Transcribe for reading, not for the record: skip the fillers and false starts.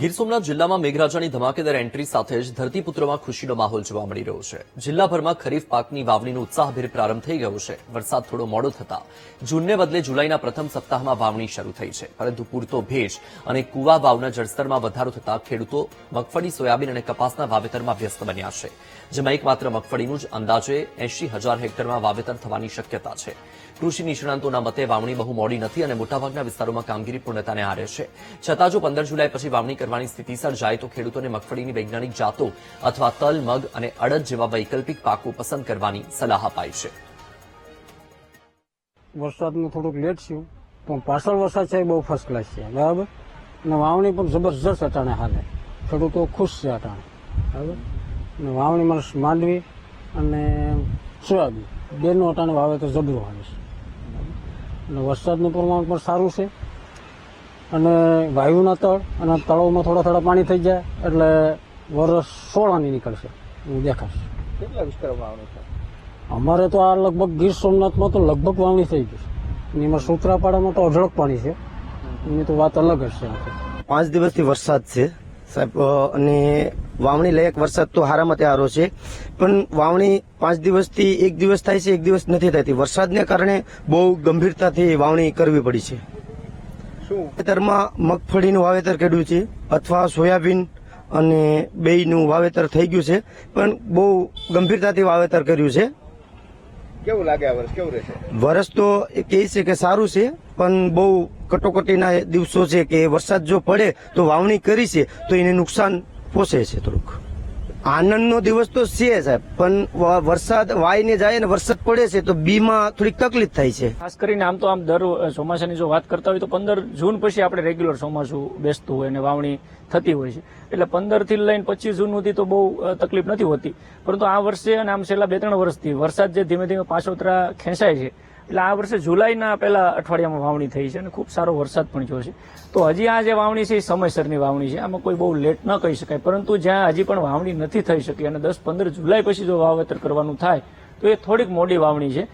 ગીર સોમનાથ જિલ્લામાં મેઘરાજાની ધમાકેદાર એન્ટ્રી સાથે જ ધરતીપુત્રોમાં ખુશીનો માહોલ જોવા મળી રહ્યો છે। જિલ્લાભરમાં ખરીફ પાકની વાવણીનો ઉત્સાહભેર પ્રારંભ થઈ ગયો છે। વરસાદ થોડો મોડો થતા જૂનને બદલે જુલાઈના પ્રથમ સપ્તાહમાં વાવણી શરૂ થઈ છે, પરંતુ પૂરતો ભેજ અને કુવા વાવના જળસ્તરમાં વધારો થતા ખેડૂતો મગફળી, સોયાબીન અને કપાસના વાવેતરમાં વ્યસ્ત બન્યા છે, જેમાં એકમાત્ર મગફળીનું જ અંદાજે 80,000 હેક્ટરમાં વાવેતર થવાની શક્યતા છે। કૃષિ નિષ્ણાંતોના મતે વાવણી બહુ મોડી નથી અને મોટાભાગના વિસ્તારોમાં કામગીરી પૂર્ણતાને આરે છે। છતાં જો 15 જુલાઈ પછી વાવણી કરવાની સ્થિતિ સર્જાય તો ખેડૂતોને મગફળીની વૈજ્ઞાનિક જાતો અથવા તલ, મગ અને અડદ જેવા વૈકલ્પિક પાકો પસંદ કરવાની સલાહ અપાઈ છે। વરસાદનું થોડુંક લેટ થયું પણ પાછળ વરસાદ છે બહુ ફર્સ્ટ ક્લાસ છે, બરાબર। અને વાવણી પણ જબરજસ્ત અટાણે હાલે, ખેડૂતો ખુશ છે અટાણે, બરાબર। અને વાવણીમાં માંડવી અને સોયાબીન બેનું અટાણે વાવેતર જબરું આવે છે, અને વરસાદનું પ્રમાણ પણ સારું છે। અને વાયુના તળ અને તળોમાં થોડા થોડા પાણી થઈ જાય એટલે વરસ 16 આની નીકળશે એવું દેખાશે। કેટલા વિસ્તારોમાં વાવણી છે? અમારે તો આ લગભગ ગીર સોમનાથમાં તો લગભગ વાવણી થઈ ગઈ છે। એમાં સૂત્રાપાડામાં તો અઢળક પાણી છે, એની તો વાત અલગ જ છે। 5 દિવસથી વરસાદ છે સાહેબ, અને વાવણી લાયક વરસાદ તો હારામાં સારો છે, પણ વાવણી 5 દિવસથી એક દિવસ થાય છે, એક દિવસ નથી થતી। વરસાદને કારણે બહુ ગંભીરતાથી વાવણી કરવી પડી છે। ખેતરમાં મગફળીનું વાવેતર કર્યું છે અથવા સોયાબીન અને બેયનું વાવેતર થઈ ગયું છે, પણ બહુ ગંભીરતાથી વાવેતર કર્યું છે। કેવું લાગે આ વર્ષ? કેવું રહેશે? વર્ષ તો કહે છે કે સારું છે, પણ બહુ કટોકટીના દિવસો છે કે વરસાદ જો પડે તો વાવણી કરી છે તો એને નુકસાન પહોંચે છે થોડુંક। આનંદનો દિવસ તો છે સાહેબ, પણ વરસાદ વાઈને જાય ને વરસાદ પડે છે તો બીમાં થોડીક તકલીફ થાય છે। ખાસ કરીને આમ તો દર ચોમાસાની જો વાત કરતા હોય તો 15 જૂન પછી આપણે રેગ્યુલર ચોમાસું બેસતું હોય અને વાવણી થતી હોય છે, એટલે 15 થી લઈને 25 જૂન સુધી તો બહુ તકલીફ નથી હોતી। પરંતુ આ વર્ષે અને આમ છેલ્લા 2-3 વર્ષથી વરસાદ જે ધીમે ધીમે પાછોતરા ખેંચાય છે, એટલે આ વર્ષે જુલાઈના પહેલા અઠવાડિયામાં વાવણી થઈ છે અને ખૂબ સારો વરસાદ પણ થયો છે। તો હજી આ જે વાવણી છે એ સમયસરની વાવણી છે, આમાં કોઈ બહુ લેટ ન કહી શકાય, પરંતુ જ્યાં હજી પણ વાવણી નથી થઈ શકી અને 10-15 જુલાઈ પછી જો વાવેતર કરવાનું થાય તો એ થોડીક મોડી વાવણી છે।